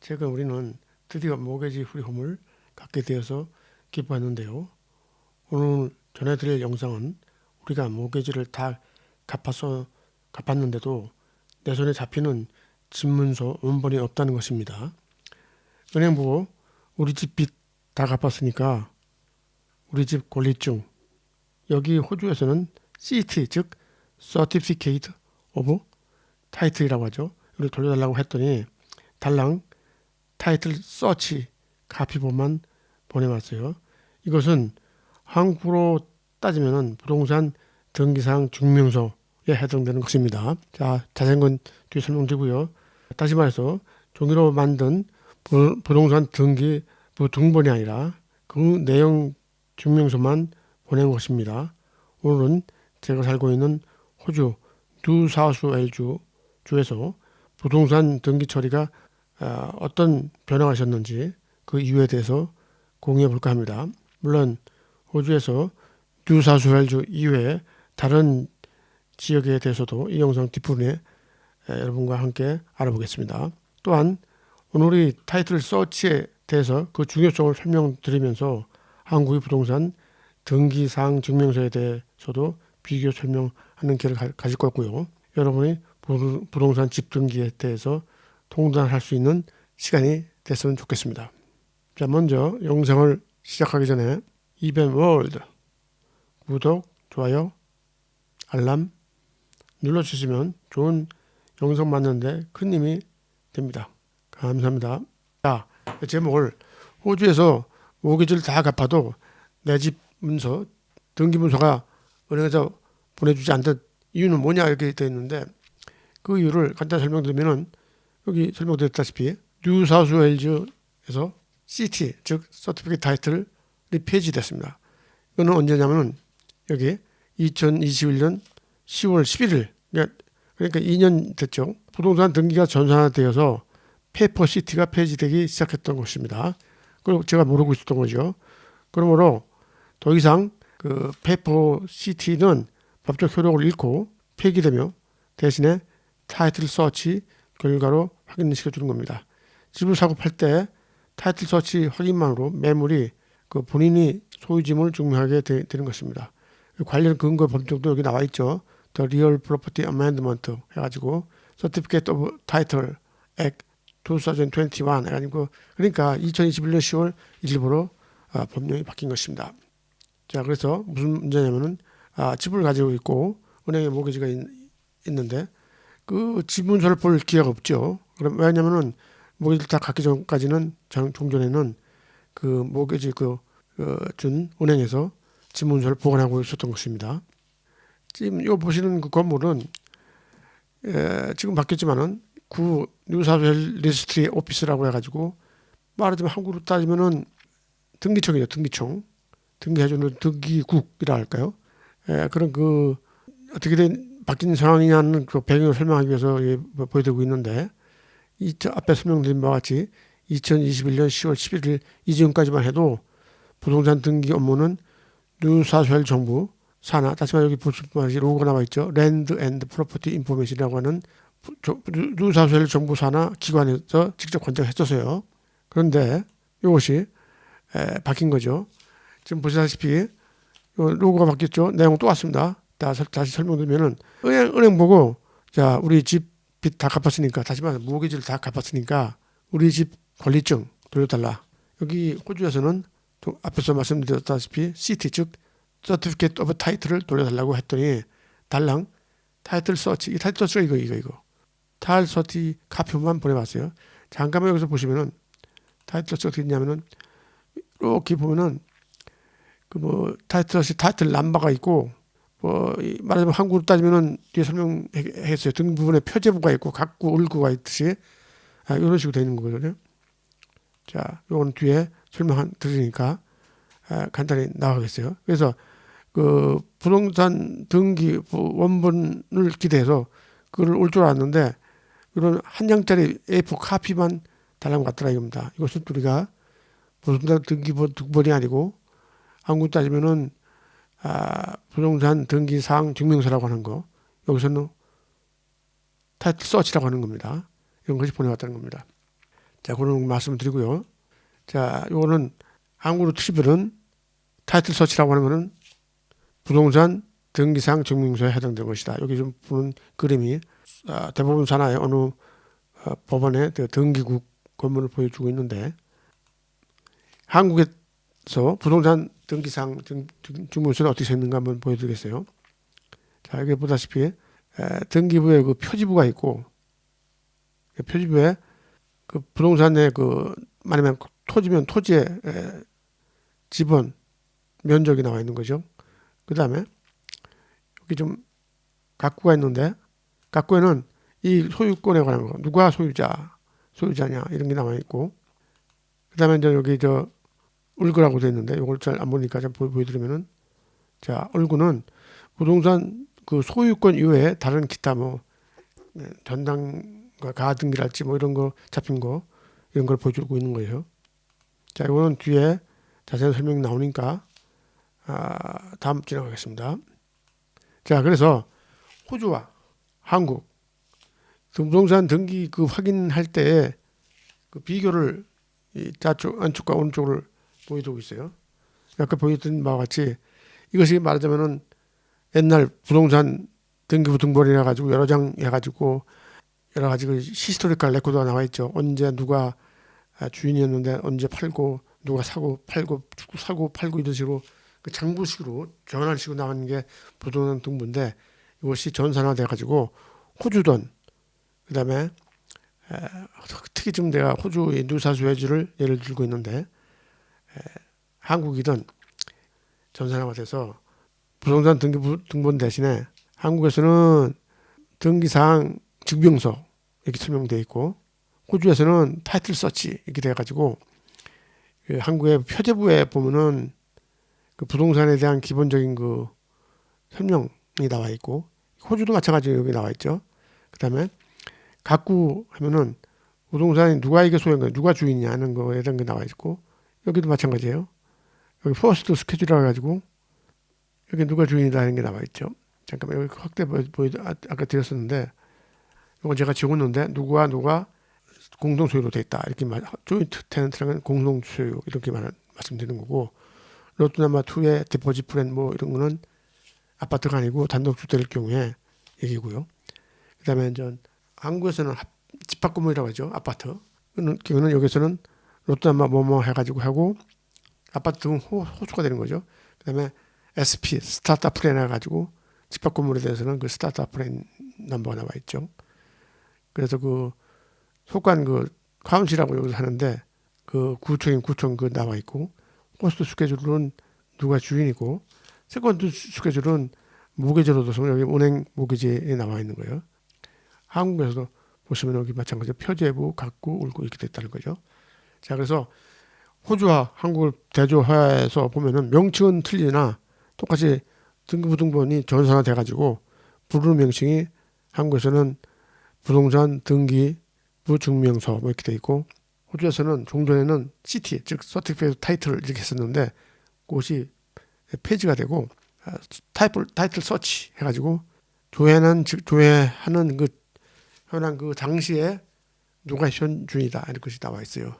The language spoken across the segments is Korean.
최근 우리는 드디어 모기지 프리홈을 갖게 되어서 기뻐했는데요. 오늘 전해드릴 영상은 우리가 모기지를 다 갚았는데도 내 손에 잡히는 집문서 원본이 없다는 것입니다. 은행 보고 우리 집 빚 다 갚았으니까 우리 집 권리증, 여기 호주에서는 CT 즉 Certificate of Title이라고 하죠. 이걸 돌려달라고 했더니 달랑 타이틀 서치 카피본만 보내왔어요. 이것은 한국으로 따지면 부동산 등기상 증명서에 해당되는 것입니다. 자, 자세한 건 뒤에 설명드리고요. 다시 말해서 종이로 만든 부동산 등기 등본이 아니라 그 내용 증명서만 보낸 것입니다. 오늘은 제가 살고 있는 호주 뉴사우스웨일즈 주에서 부동산 등기 처리가 어떤 변화가 있었는지 그 이유에 대해서 공유해 볼까 합니다. 물론 호주에서 뉴사우스웨일즈 이외에 다른 지역에 대해서도 이 영상 뒷부분에 여러분과 함께 알아보겠습니다. 또한 오늘의 타이틀 서치에 대해서 그 중요성을 설명드리면서 한국의 부동산 등기사항 증명서에 대해서도 비교 설명하는 기회를 가질 거고요. 여러분이 부동산 집 등기에 대해서 통달할 수 있는 시간이 됐으면 좋겠습니다. 자, 먼저 영상을 시작하기 전에 이벤 월드 구독, 좋아요, 알람 눌러주시면 좋은 영상 만드는데 큰 힘이 됩니다. 감사합니다. 자, 제목을 호주에서 모기지를 다 갚아도 내 집 문서, 등기 문서가 은행에서 보내주지 않던 이유는 뭐냐 이렇게 되어 있는데 그 이유를 간단히 설명드리면은 여기 설명드렸다시피 뉴사우스웨일즈에서 CT 즉 서티피케이트 타이틀이 폐지됐습니다. 이거는 언제냐면은 여기 2021년 10월 11일 그러니까 2년 됐죠. 부동산 등기가 전산화되어서 페이퍼 CT가 폐지되기 시작했던 것입니다. 그리고 제가 모르고 있었던 거죠. 그러므로 더 이상 그 페이퍼 CT는 법적 효력을 잃고 폐기되며 대신에 타이틀 서치 결과로 확인시켜 주는 겁니다. 집을 사고 팔 때 타이틀 서치 확인만으로 매물이 그 본인이 소유짐을 증명하게 되는 것입니다. 관련 근거 법정도 여기 나와 있죠. The Real Property Amendment 해가지고 Certificate of Title Act 2021 해가지고 그러니까 2021년 10월 1일부로 법령이 바뀐 것입니다. 자, 그래서 무슨 문제냐면은 집을 가지고 있고 은행에 모기지가 있는데 그 지문서를 볼 기회가 없죠. 그럼 왜냐면은 모기지를 다 갖기 전까지는 종전에는 그 모기지 준 은행에서 지문서를 보관하고 있었던 것입니다. 지금 요 보시는 그 건물은 지금 바뀌었지만은 구 뉴사우스웨일즈 리스트리 오피스라고 해가지고 말하자면 한국으로 따지면은 등기청이죠. 등기청. 등기해주는 등기국이라 할까요? 그런 그 어떻게 된 바뀐 상황이냐는 그 배경을 설명하기 위해서 보여드리고 있는데 앞에 설명드린 바와 같이 2021년 10월 11일 이전까지만 해도 부동산 등기 업무는 뉴사우스웨일즈 정부 산하, 다시 말해 여기 보시면 로고가 나와 있죠. 랜드 앤드 프로퍼티 인포메이션이라고 하는 뉴사우스웨일즈 정부 산하 기관에서 직접 관장했었어요. 그런데 이것이 바뀐 거죠. 지금 보시다시피 로고가 바뀌었죠. 내용 또 왔습니다. 다시 설명드리면은 은행 보고 자 우리 집 빚 다 갚았으니까 다시 말해 모기지를 다 갚았으니까 우리 집 권리증 돌려달라. 여기 호주에서는 앞에서 말씀드렸다시피 CT 즉 Certificate of Title을 돌려달라고 했더니 달랑 타이틀 서치 이 타이틀 서치가 이거 타이틀 서치 카피만 보내봤어요. 잠깐만 여기서 보시면은 타이틀 서치가 어떻게 있냐면은 이렇게 보면은 그 타이틀 넘버가 있고 말하자면 한국으로 따지면은 뒤에 설명했어요. 등 부분에 표제부가 있고 각구 을구가 있듯이 이런 식으로 되는 거거든요. 자, 이건 뒤에 설명 드리니까 간단히 나가겠어요. 그래서 그 부동산 등기 원본을 기대해서 그걸 올 줄 알았는데 이런 한 장짜리 A4 카피만 달라고 같더라 이겁니다. 이것은 우리가 부동산 등기 등본이 아니고 한국 따지면은 부동산 등기 사항 증명서라고 하는 거 여기서는 타이틀 서치라고 하는 겁니다. 이런 것이 보내왔다는 겁니다. 자, 그런 말씀을 드리고요. 자, 요거는 한국으로 치면은 타이틀 서치라고 하는 거는 부동산 등기상 증명서에 해당되는 것이다. 여기 좀 보는 그림이 대부분 산하의 어느 법원의 등기국 건물을 보여주고 있는데, 한국에서 부동산 등기상 증명서는 어떻게 생겼는가 한번 보여드리겠어요. 자, 여기 보다시피 등기부에 그 표지부가 있고, 표지부에 그 부동산의 말하면 토지면 토지의 지분 면적이 나와 있는 거죠. 그 다음에 여기 좀 각구가 있는데, 각구에는 이 소유권에 관한 거, 누가 소유자냐 이런 게 나와 있고, 그 다음에 이제 여기 을구라고 되어 있는데, 이걸 잘 안 보니까 좀 보여드리면은, 자, 을구는 부동산 그 소유권 이외에 다른 기타 전당과 가등기랄지 이런 거 잡힌 거 이런 걸 보여주고 있는 거예요. 자, 이거는 뒤에 자세한 설명이 나오니까 다음 지나가겠습니다. 자, 그래서 호주와 한국 부동산 등기 확인할 때 그 비교를 이 좌측 안쪽과 오른쪽을 보여주고 있어요. 아까 보여드린 바와 같이 이것이 말하자면은 옛날 부동산 등기부 등본이라 가지고 여러 장 해가지고 여러 가지 그 히스토리컬 레코드가 나와 있죠. 언제 누가 주인이었는데 언제 팔고 누가 사고 팔고 사고 팔고 이런 식으로 그 장부식으로 전환식으로 나가는 게 부동산 등본인데, 이것이 전산화돼 가지고 호주든 그다음에 특히 지금 내가 호주의 뉴사우스웨일즈를 예를 들고 있는데, 한국이든 전산화가 돼서 부동산 등기부 등본 대신에 한국에서는 등기사항 증명서 이렇게 설명되어 있고, 호주에서는 타이틀 서치 이렇게 돼가지고 한국의 표제부에 보면은 그 부동산에 대한 기본적인 그 설명이 나와 있고, 호주도 마찬가지로 여기 나와 있죠. 그 다음에 각구 하면은 부동산이 누가에게 소유한 거야, 누가 주인이냐 하는 거에 대한 게 나와 있고, 여기도 마찬가지예요. 여기 퍼스트 스케줄이라 가지고 여기 누가 주인이다 하는 게 나와 있죠. 잠깐만, 여기 확대 아까 드렸었는데, 이건 제가 적었는데 누가 공동 소유로 돼 있다 이렇게 조인트 테넌트라는 공동 소유 이렇게 말씀드리는 거고, 로또나마 2의 디포지 플랜 이런 거는 아파트가 아니고 단독 주택일 경우에 얘기고요. 그다음에 이제 한국에서는 집합 건물이라고 하죠. 아파트. 그거는 여기서는 로또나마 뭐뭐 해가지고 하고 아파트 등 호수가 되는 거죠. 그다음에 SP 스타트업 플랜 해가지고 집합 건물에 대해서는 그 스타트업 플랜 넘버가 나와 있죠. 그래서 그 속한 카운시라고 여기서 하는데 그 구청인 구청 나와 있고, 포스트 스케줄은 누가 주인이고, 세컨드 스케줄은 모기지로도 여기 은행 모기지에 나와 있는 거예요. 한국에서도 보시면 여기 마찬가지로 표제부, 각구, 을구 이렇게 됐다는 거죠. 자, 그래서 호주와 한국을 대조해서 보면은 명칭은 틀리나 똑같이 등기부 등본이 전산화 돼가지고 부르는 명칭이 한국에서는 부동산 등기부 증명서 이렇게 돼 있고, 호주에서는 종전에는 CT 즉 서티피케이트 타이틀 이렇게 했었는데 그것이 폐지가 되고 타이틀 서치 해가지고 조회하는 현황 당시에 누가 현주인이다 이런 것이 나와 있어요.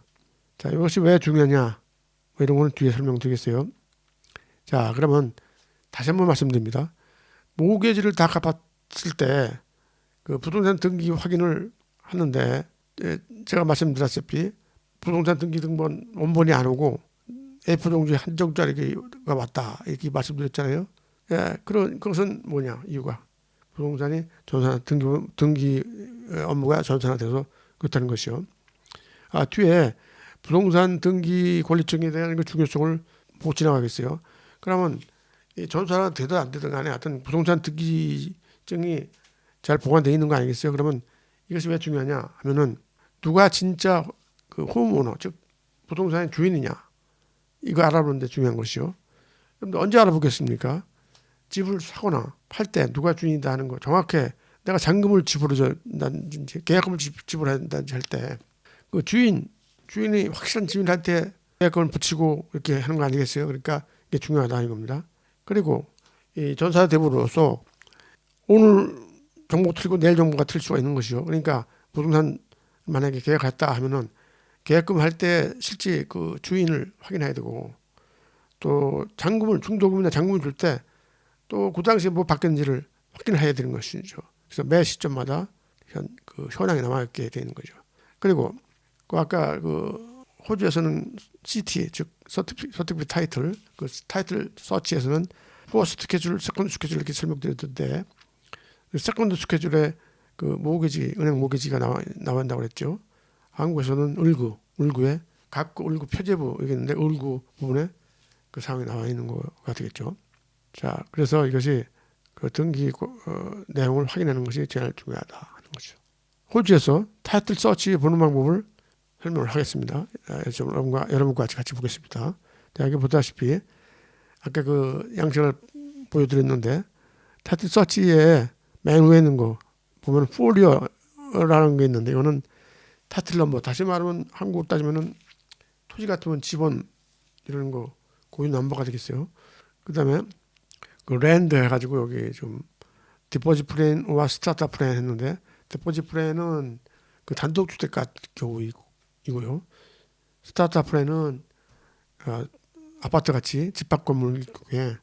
자, 이것이 왜 중요하냐 이런 거는 뒤에 설명드리겠어요. 자, 그러면 다시 한번 말씀드립니다. 모기지를 다 갚았을 때 그 부동산 등기 확인을 하는데, 제가 말씀드렸다시피 부동산 등기 등본 원본이 안 오고 A4 종지에 한 장짜리가 왔다 이렇게 말씀드렸잖아요. 그것은 뭐냐 이유가 부동산이 전산화 등기 업무가 전산화돼서 그렇다는 것이요. 뒤에 부동산 등기 권리증에 대한 그 중요성을 못 지나가겠어요. 그러면 이 전산화 되든 안 되든 간에 하여튼 부동산 등기증이 잘 보관되어 있는 거 아니겠어요? 그러면 이것이 왜 중요하냐 하면은 누가 진짜 그 홈오너 즉 부동산의 주인이냐 이거 알아보는 데 중요한 것이요. 그럼 언제 알아보겠습니까? 집을 사거나 팔 때 누가 주인이다 하는 거 정확해. 내가 잔금을 지불하든지 계약금을 지불한다든지 할 때 그 주인이 확실한 주인한테 계약금을 붙이고 이렇게 하는 거 아니겠어요? 그러니까 이게 중요하다는 겁니다. 그리고 이 전사 대부로서 오늘 정보 틀고 내일 정보가 틀 수가 있는 것이죠. 그러니까 부동산 만약에 계약했다 하면은 계약금 할 때 실제 그 주인을 확인해야 되고 또 잔금을 중도금이나 잔금을 줄 때 또 그 당시에 뭐 바뀌었는지를 확인해야 되는 것이죠. 그래서 매 시점마다 그 현황이 남아있게 되는 거죠. 그리고 그 아까 그 호주에서는 CT 즉 서티피케이트 타이틀 그 타이틀 서치에서는 퍼스트 스케줄, 세컨드 스케줄 이렇게 설명드렸던데 세컨드 스케줄에 그 모기지 은행 모기지가 나온다고 그랬죠. 한국에서는 을구에 각 을구 표제부 여기 있는데 을구 부분에 그 사항이 나와 있는 거가 되겠죠. 자, 그래서 이것이 그 등기 내용을 확인하는 것이 제일 중요하다 하는 거죠. 호주에서 타이틀 서치 보는 방법을 설명을 하겠습니다. 여러분과 같이 보겠습니다. 자, 여기 보다시피 아까 그 양식을 보여드렸는데 타이틀 서치에 맨 위에 있는 거 보면 폴리오라는 게 있는데 이거는 타이틀 넘버, 다시 말하면 한국 따지면은 토지 같으면 지번 이런 거 고유 넘버가 되겠어요. 그 다음에 그 랜드 해가지고 여기 좀 디포지 플랜과 스타트 플랜 했는데 디포지 플랜은 그 단독주택가 경우이고요. 스타트 플랜은 아파트 같이 집합 건물에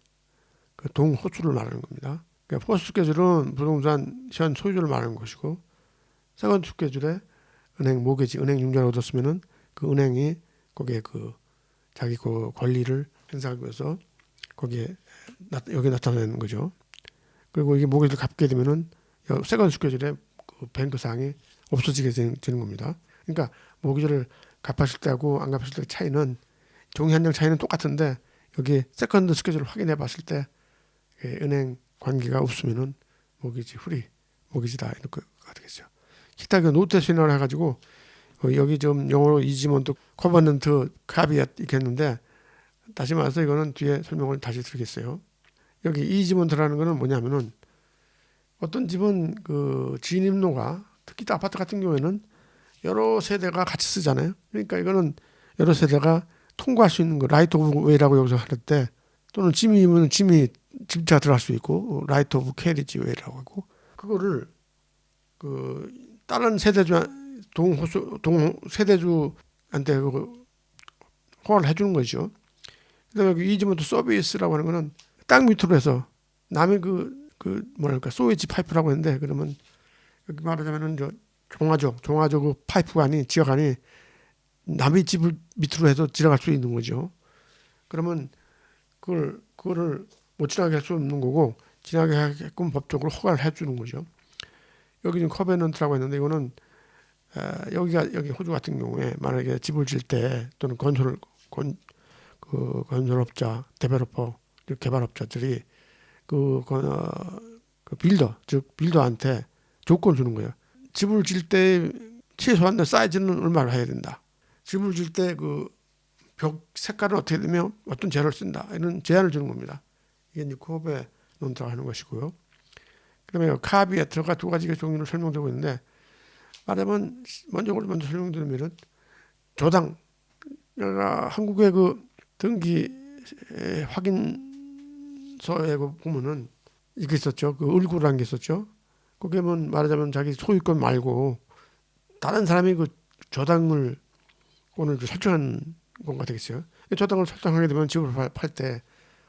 그 동호수를 말하는 겁니다. 그러니까 퍼스트 스케줄은 부동산 현 소유주를 말하는 것이고 세컨드 스케줄에 은행 모기지, 은행 융자를 얻었으면은 그 은행이 거기에 그 자기 그 권리를 행사하기 위해서 거기에 여기 나타내는 거죠. 그리고 이게 모기지를 갚게 되면은 세컨드 스케줄에 그 뱅크 사항이 없어지게 되는 겁니다. 그러니까 모기지를 갚았을 때하고 안 갚았을 때 차이는 종이 한 장 차이는 똑같은데 여기 세컨드 스케줄을 확인해 봤을 때 은행 관계가 없으면은 모기지 후리 모기지다 이런 거가 되겠죠. 기타 그 노테이션을 해가지고 여기 좀 영어로 이지먼트 커버넌트 카비앗 있겠는데 다시 말해서 이거는 뒤에 설명을 다시 드리겠어요. 여기 이지먼트라는 거는 뭐냐면은 어떤 집은 그 진입로가 특히 아파트 같은 경우에는 여러 세대가 같이 쓰잖아요. 그러니까 이거는 여러 세대가 통과할 수 있는 거 라이트 오브 웨이라고 여기서 할 때 또는 짐이면 짐이 집차 들어갈 수 있고 라이트 오브 캐리지 웨이라고 하고 그거를 그 다른 세대주한테 허가를 해주는 거죠. 그다음에 여기 이지먼트 서비스라고 하는 거는 땅 밑으로 해서 남의 뭐랄까 소웨지 파이프라고 했는데 그러면 여기 말하자면은 종아적 그 파이프가 아닌 지하관이 남의 집을 밑으로 해서 지나갈 수 있는 거죠. 그러면 그거를 못 지나게 할 수 없는 거고 지나게 하게끔 법적으로 허가를 해주는 거죠. 여기 지금 커베넌트라고 했는데 이거는 여기 호주 같은 경우에 만약에 집을 질 때 또는 건설업자, 데벨로퍼, 개발업자들이 그 빌더 즉 빌더한테 조건 주는 거예요. 집을 질 때 최소한 사이즈는 얼마를 해야 된다. 집을 질 때 그 벽 색깔은 어떻게 되면 어떤 재료를 쓴다. 이런 제한을 주는 겁니다. 이게 이제 코베넌트라고 하는 것이고요. 그다음에 카비에 들어가 두 가지 종류를 설명드리고 있는데 말하면 먼저 설명드리면은 조당 한국의 그 등기 확인서에 보면은 이게 있었죠. 그 을구라는 게 있었죠. 거기에 말하자면 자기 소유권 말고 다른 사람이 그 저당을 오늘 설정한 건가 되겠어요. 저당을 설정하게 되면 집을 팔 때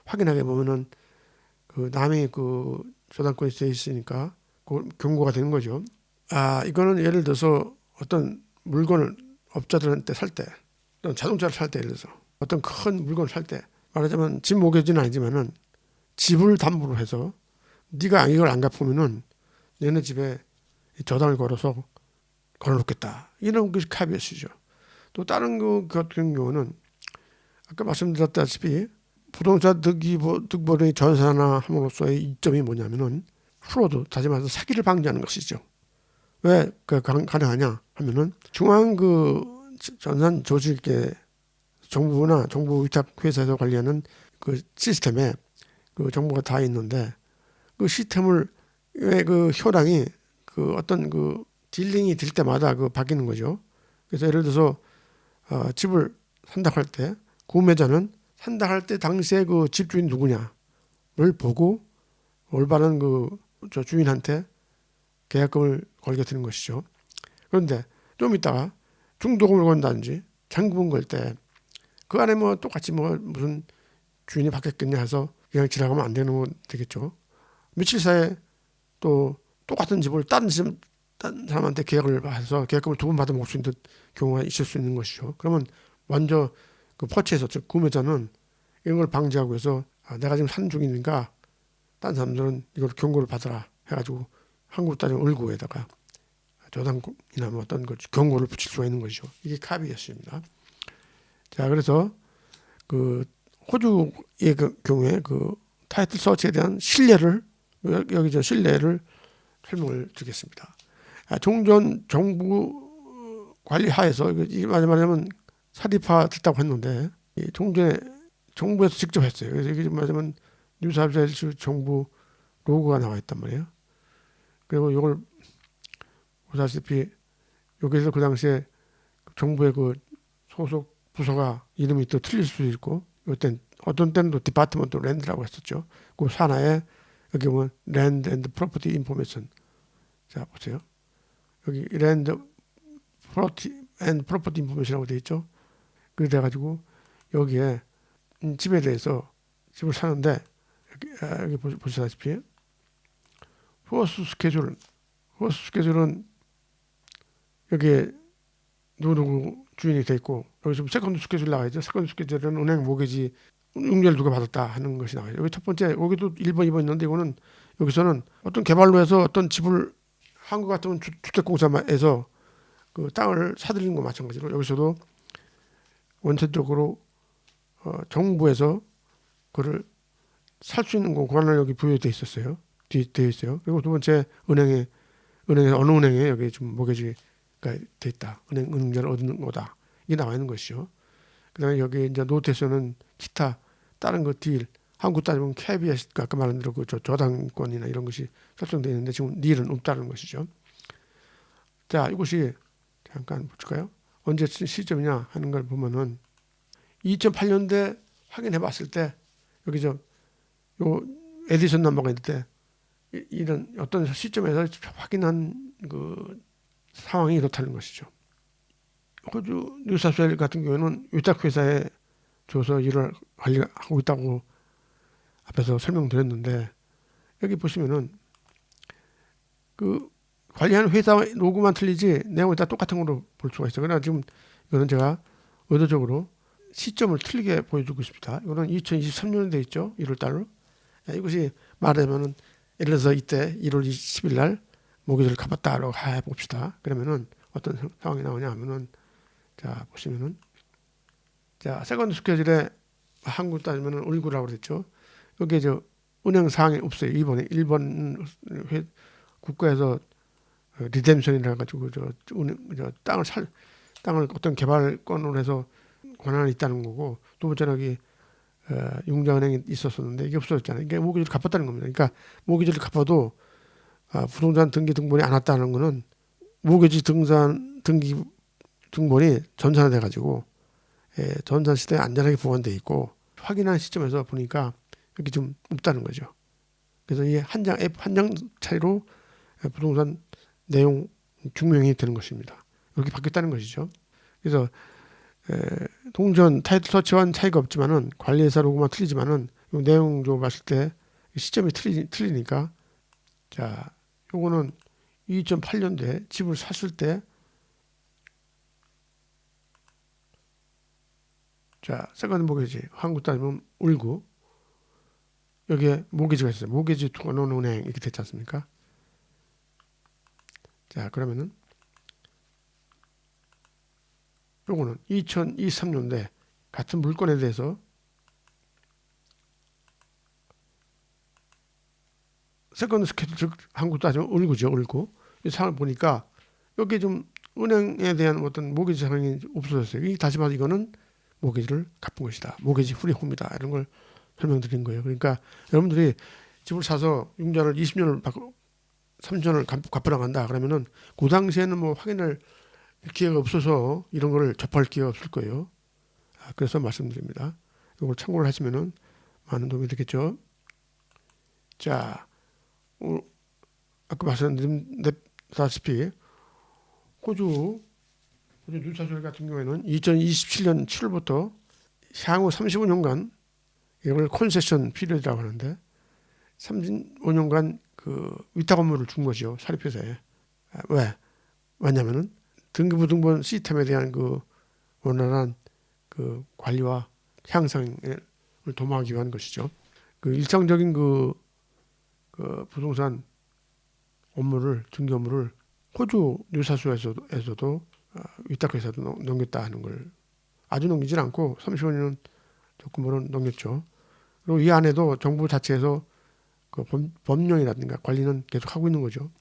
확인하게 보면은 그 남이 그 저당권이 돼 있으니까 그 경고가 되는 거죠. 이거는 예를 들어서 어떤 물건을 업자들한테 살 때, 또는 자동차를 살 때, 예를 들어서 어떤 큰 물건을 살 때 말하자면 집 모기지는 아니지만은 집을 담보로 해서 네가 이걸 안 갚으면은 너네 집에 저당을 걸어놓겠다. 이런 것이 카비엇이죠. 또 다른 거 같은 경우는 아까 말씀드렸다시피 부동산 득보의 전산화 함으로써의 이점이 뭐냐면은 프로드, 다시 말해서 사기를 방지하는 것이죠. 왜 가능하냐 하면은 중앙 그 전산 조직의 정부나 정부 위탁 회사에서 관리하는 그 시스템에 그 정보가 다 있는데 그 시스템을 왜 그 효랑이 그 어떤 그 딜링이 될 때마다 그 바뀌는 거죠. 그래서 예를 들어서 집을 산다고 할 때 구매자는 산다 할 때 당시에 그 집주인 누구냐를 보고 올바른 저 주인한테 계약금을 걸게 되는 것이죠. 그런데 좀 있다가 중도금을 건다든지 잔금을 걸 때 그 안에 뭐 똑같이 뭐 무슨 주인이 바뀌었겠냐 해서 그냥 지나가면 안 되는 건 되겠죠. 며칠 사이에 또 똑같은 집을 딴 사람한테 계약을 해서 계약금을 두 번 받아 먹을 수 있는 경우가 있을 수 있는 것이죠. 그러면 먼저 그 퍼체에서 즉 구매자는 이런 걸 방지하기 위해서 내가 지금 산 중이니까 딴 사람들은 이걸 경고를 받아라 해가지고 한국 따지면 을구에다가 저당이나 뭐 어떤 걸 경고를 붙일 수가 있는 것이죠. 이게 카비였습니다. 자, 그래서 그 호주의 그 경우에 그 타이틀 서치에 대한 신뢰를 여기 저 신뢰를 설명을 드리겠습니다. 종전 정부 관리 하에서 이게 말하자면 사립화 됐다고 했는데 종전에 정부에서 직접 했어요. 그래서 이게 말하자면 뉴사우스웨일스 정부 로고가 나와 있단 말이에요. 그리고 이걸 보다시피 여기서 그 당시에 정부의 그 소속 부서가 이름이 또 틀릴 수도 있고 이땐 어떤 때는 또 디파트먼트 랜드라고 했었죠. 그 산하에 여기 보면 랜드 앤드 프로퍼티 인포메이션. 자 보세요. 여기 랜드 프로퍼티 앤드 프로퍼티 인포메이션이라고 되어 있죠. 그래 돼가지고 여기에 집에 대해서 집을 사는데 여기 보시다시피 호스 스케줄은 여기에 누구 주인이 돼 있고 여기 좀 세컨드 스케줄 나와 있죠. 세컨드 스케줄은 은행 모기지 융자를 누가 받았다 하는 것이 나와요. 여기 첫 번째 여기도 1번, 2번 있는데 이거는 여기서는 어떤 개발로 해서 어떤 집을 한국 같으면 주택공사에서 그 땅을 사들이는 거 마찬가지로 여기서도 원천적으로 정부에서 그를 살 수 있는 권한을 여기 부여돼 있었어요. 되어 있어요. 그리고 두 번째 은행에 어느 은행에 여기 좀 모기지가 돼 있다. 은행자를 얻는 거다. 이게 나와 있는 것이죠. 그다음에 여기 이제 노트에서는 기타 다른 거 딜 한국 따지면 KBS 아까 말한 대로 그 저당권이나 이런 것이 설정되어 있는데 지금 딜은 없다는 것이죠. 자, 이것이 잠깐 볼까요? 언제 시점이냐 하는 걸 보면은 2008년대 확인해 봤을 때 여기 요 에디슨 넘버가 있는데 이런 어떤 시점에서 확인한 그 상황이 이렇다는 것이죠. 호주 뉴사우스웨일스 같은 경우는 위탁회사에 줘서 일을 하고 있다고 앞에서 설명드렸는데 여기 보시면은 그 관리하는 회사 로고만 틀리지 내용이 다 똑같은 걸로 볼 수가 있어요. 그러나 지금 이거는 제가 의도적으로 시점을 틀리게 보여주고 있습니다. 이거는 2023년에 돼 있죠. 1월 달로. 이것이 말하자면은 예를 들어서 이때 1월 20일 날 모기지를 갚았다라고 해봅시다. 그러면은 어떤 상황이 나오냐 하면은 자 보시면은 자 세컨드 스케줄에 한국 따지면은 울구라고 그랬죠. 여기에 저 은행 사항이 없어요. 이번에 일본 국가에서 리뎀션이라 가지고 저 땅을 어떤 개발권으로 해서 권한이 있다는 거고 두 번째는 여기 융자은행이 있었었는데 이게 없어졌잖아요. 이게 모기지를 갚았다는 겁니다. 그러니까 모기지를 갚아도 부동산 등기 등본이 안 왔다는 거는 모기지 등기 등본이 전산화돼 가지고 전산 시대에 안전하게 보관돼 있고 확인한 시점에서 보니까 여기 좀 없다는 거죠. 그래서 이 앱 한 장 차이로 부동산 내용 증명이 되는 것입니다. 이렇게 바뀌었다는 것이죠. 그래서 동전 타이틀 서치와는 차이가 없지만은 관리회사 로고만 틀리지만은 이 내용 좀 봤을 때 시점이 틀리니까 자 요거는 2008년도에 집을 샀을 때 자 세컨드 모기지 한국 따지면 울구 여기에 모기지가 있어요. 모기지 투자은행 이렇게 됐지 않습니까? 자 그러면은 요거는 2023년도에 같은 물건에 대해서 세컨드 스케줄 즉 한국 따지면 울구죠. 울구 이 상을 보니까 여기 좀 은행에 대한 어떤 모기지 상황이 없어졌어요. 이 다시 말해서 이거는 모기지를 갚은 것이다. 모기지 후리호입니다. 이런 걸 설명드린 거예요. 그러니까 여러분들이 집을 사서 융자를 20년을 받고 30년을 갚으러 간다 그러면은 그 당시에는 뭐 확인할 기회가 없어서 이런 거를 접할 기회가 없을 거예요. 그래서 말씀드립니다. 이걸 참고를 하시면은 많은 도움이 되겠죠. 자, 아까 말씀드렸다시피 호주 뉴사수웨 같은 경우에는 2027년 7월부터 향후 35년간 이걸 콘세션 피리어드라고 하는데 35년간 그 위탁 업무를 준 거죠. 사립회사에. 왜? 왜냐면은 등기부등본 시스템에 대한 그 원활한 그 관리와 향상을 도모하기 위한 것이죠. 그 일상적인 그 부동산 업무를 등기 업무를 호주 뉴사수에서도 위탁회사도 넘겼다 하는 걸 아주 넘기진 않고 35년 조금으로 넘겼죠. 그리고 이 안에도 정부 자체에서 그 법령이라든가 관리는 계속 하고 있는 거죠.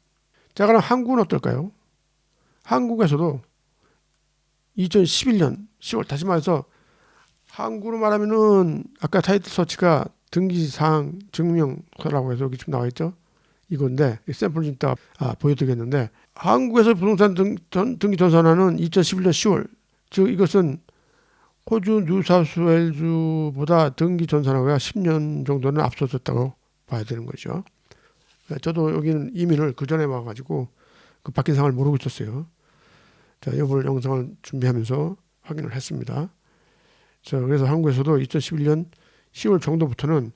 자, 그럼 한국은 어떨까요? 한국에서도 2011년 10월, 다시 말해서 한국으로 말하면은 아까 타이틀 서치가 등기사항 증명서라고 해서 여기 지금 나와 있죠. 이건데 샘플 좀 이따 보여드리겠는데 한국에서 부동산 등기 전산화는 2011년 10월, 즉 이것은 호주 뉴사우스웨일즈보다 등기 전산화가 10년 정도는 앞서졌다고 봐야 되는 거죠. 저도 여기는 이민을 그 전에 와가지고 그 바뀐 상황을 모르고 있었어요. 자, 이번 영상을 준비하면서 확인을 했습니다. 자, 그래서 한국에서도 2011년 10월 정도부터는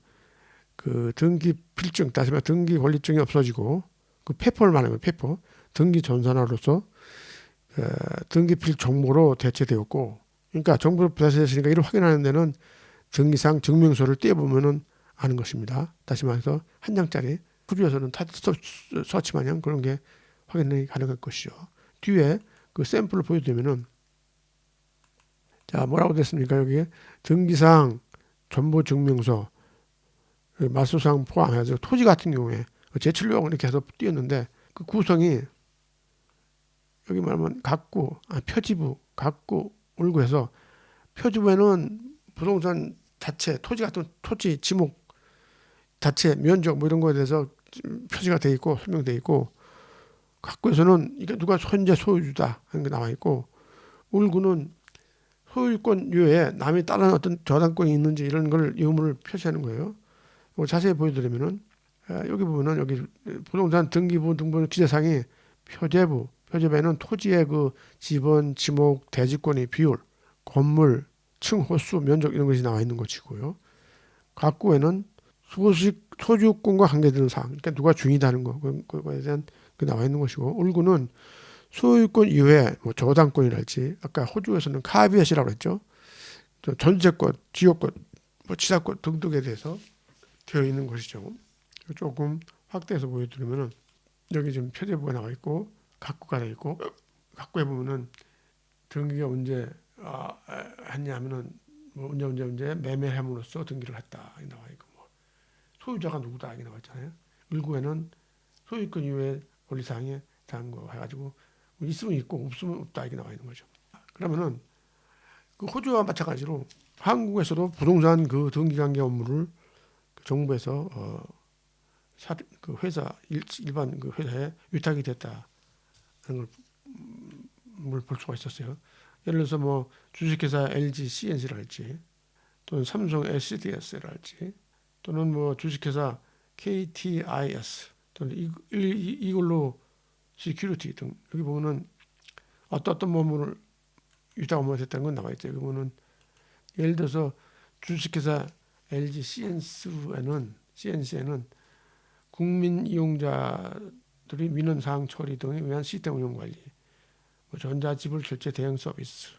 그 등기 필증, 다시 말해 등기 권리증이 없어지고 그 페퍼를 말하는 거예요. 페퍼. 등기 전산화로서 등기필 정보로 대체되었고, 그러니까 정보로 대체됐으니까 이를 확인하는 데는 등기상 증명서를 떼어보면은 아는 것입니다. 다시 말해서 한 장짜리 호주에서는 타이틀 서치 마냥 그런 게 확인이 가능할 것이죠. 뒤에 그 샘플을 보여드리면은 자, 뭐라고 됐습니까? 여기에 등기상 정보증명서 말소상 포함해서 토지 같은 경우에 제출용 이렇게 해서 띄었는데 그 구성이 여기 말하면 각구, 표지부, 각구, 울구 해서 표지부에는 부동산 자체, 토지 같은 토지 지목 자체, 면적 뭐 이런 거에 대해서 표시가 돼 있고 설명돼 있고, 각구에서는 이게 누가 현재 소유주다 하는 게 나와 있고, 울구는 소유권 이외에 남이 다른 어떤 저당권이 있는지 이런 걸 의무를 표시하는 거예요. 자세히 보여드리면은 여기 보면은 여기 부동산 등기부 등본 기재상이 표제부에는 토지의 그 지번, 지목, 대지권의 비율, 건물, 층, 호수, 면적 이런 것이 나와 있는 것이고요. 각구에는 소유권과 관계되는 사항, 그러니까 누가 주인이다는 거, 그거에 대한 그 나와 있는 것이고, 울구는 소유권 이외에 뭐 저당권이랄지, 아까 호주에서는 카비엇이라고 했죠. 전세권, 지역권, 뭐 지사권 등등에 대해서 되어 있는 것이죠. 조금 확대해서 보여드리면은 여기 지금 표제부가 나와 있고 각구가 되어 있고, 각구에 보면은 등기가 언제 했냐면은 뭐 언제 매매함으로써 등기를 했다 이 나와 있고, 뭐 소유자가 누구다 이게 나와 있잖아요. 일구에는 소유권 이외의 권리사항에 대한 거 해가지고 있으면 있고 없으면 없다 이게 나와 있는 거죠. 그러면은 그 호주와 마찬가지로 한국에서도 부동산 그 등기관계 업무를 정부에서 그 회사 일반 그 회사에 위탁이 됐다는 걸 볼 수가 있었어요. 예를 들어서 뭐 주식회사 LG CNC랄지 또는 삼성 SDS랄지 또는 뭐 주식회사 KTIS 또는 이걸로 시큐리티 등 여기 보면은 어떤 업무를 위탁 업무가 됐다는 건 나와 있죠. 여기 보면은 예를 들어서 주식회사 LG CNC에는 국민 이용자들이 민원사항 처리 등에 의한 시스템 운영 관리, 뭐 전자지불 결제 대행 서비스,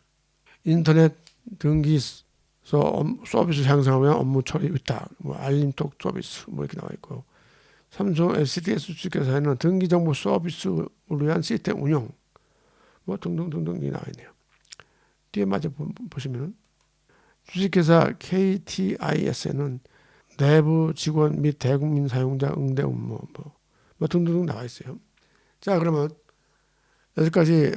인터넷 등기소 서비스 향상을 위한 업무 처리 위탁, 뭐 알림톡 서비스 뭐 이렇게 나와 있고, 삼성 SDS 주식회사에는 등기정보 서비스를 위한 시스템 운영 뭐 등등등등이 나와 있네요. 뒤에 마저 보시면은 주식회사 KTIS에는 내부 직원 및 대국민 사용자 응대 업무 뭐 등등 나와 있어요. 자, 그러면 여기까지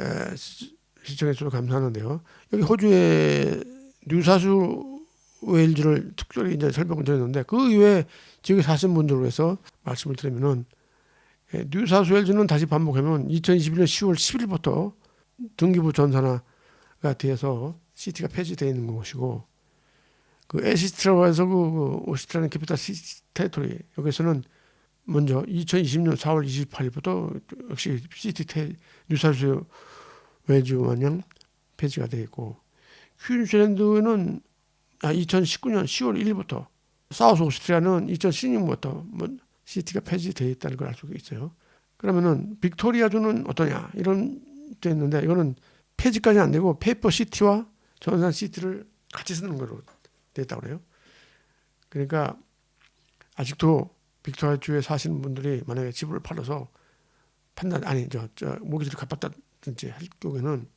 시청해 주셔서 감사하는데요. 여기 호주의 뉴사우스웨일즈를 특별히 이제 설명을 드렸는데 그 이외에 지역에 사시는 분들을 위해서 말씀을 드리면은 뉴사우스웨일즈는 다시 반복하면 2021년 10월 10일부터 등기부 전산화가 되어서 시티가 폐지되어 있는 것이고, 그 에시스트라고 해서 그 오스트라리안 캐피탈 테리토리 여기서는 먼저 2020년 4월 28일부터 역시 시티 뉴사우스웨일즈 마냥 폐지가 되어 있고, 퀸즐랜드는 2019년 10월 1일부터, 사우스 오스트리아는 2016년부터 뭐 시티가 폐지되어 있다는 걸 알 수가 있어요. 그러면은 빅토리아주는 어떠냐 이런 데 있는데, 이거는 폐지까지 안 되고 페이퍼 시티와 전산 시티를 같이 쓰는 거로 되어 있다고 그래요. 그러니까 아직도 빅토리아주에 사시는 분들이 만약에 집을 팔아서 모기지를 갚았다든지 할 경우에는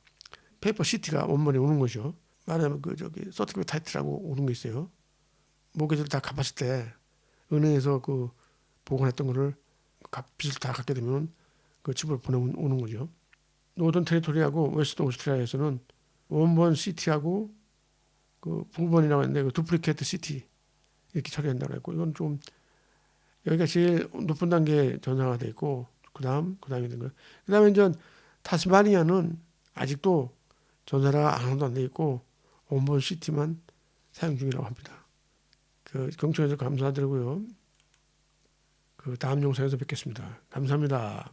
페이퍼 시티가 원본에 오는 거죠. 말하자면 서티피케이트 타이틀하고 오는 게 있어요. 모기지를 다 갚았을 때 은행에서 그 보관했던 거를 빚을 다 갚게 되면 그 집을 보내오는 거죠. 노던 테리토리하고 웨스트 오스트리아에서는 원본 시티하고 그 부번이라고 했는데 그 두플리케이트 시티 이렇게 처리한다고 했고, 이건 좀 여기가 제일 높은 단계 전사가 돼 있고, 그다음이 된 거예요. 그다음에 이제 타스마니아는 아직도 전사가 하나도 안 돼 있고 원본 시티만 사용 중이라고 합니다. 경청해 주셔서 감사드리고요. 다음 영상에서 뵙겠습니다. 감사합니다.